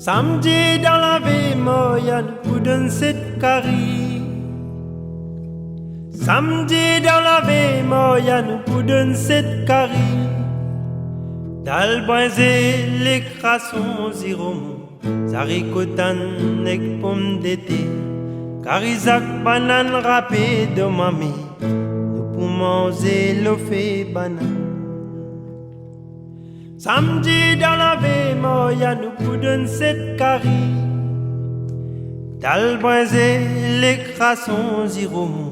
Samedi dans la vie moyenne pour donner cette carie. Samedi dans la vie moyenne pour donner cette carie. Dalboisé les crassons ziromou, zaricotan nek pomme d'été, carisac banane râpé de mamie, nous poumons et le fait banane. Samedi dans la vie moyenne nous pour donner cette carie. Dalboisé les crassons ziromou,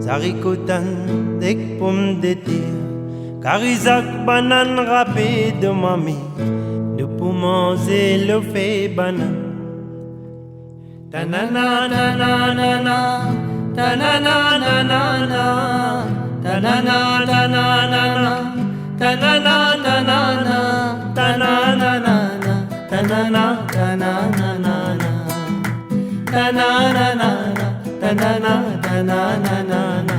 zaricotan nek pomme d'été, carisac banane râpé de mamie, le poumon et le fait banane. Tanana nanana, tanana nanana, tanana nanana, tanana nanana, tanana nanana, tanana nanana, tanana tanana tanana.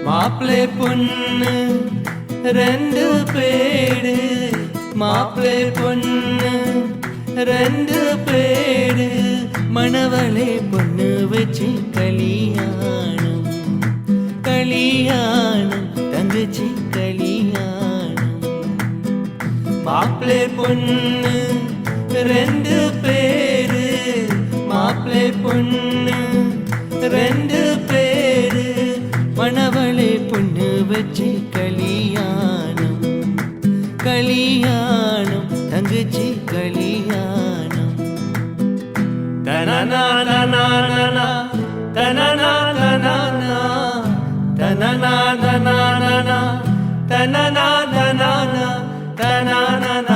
மாப்ளே பொண்ணு ரெண்டு pad, மாப்ளே பொண்ணு ரெண்டு pad, மணவளே பொண்ணு வச்சு கலியாணம், கலியாணம் தங்கச்சி கலியாணம். மாப்ளே பொண்ணு ரெண்டு பேரு, மாப்ளே பொண்ணு ரெண்டு பேரு, மணவளே பொண்ணு வச்சு கலியாணம், கலியாணம் தங்கச்சி கலியாணம். தனனா தனனா தனனா தனனா தனனா தனனா தனனா தனனா தனனா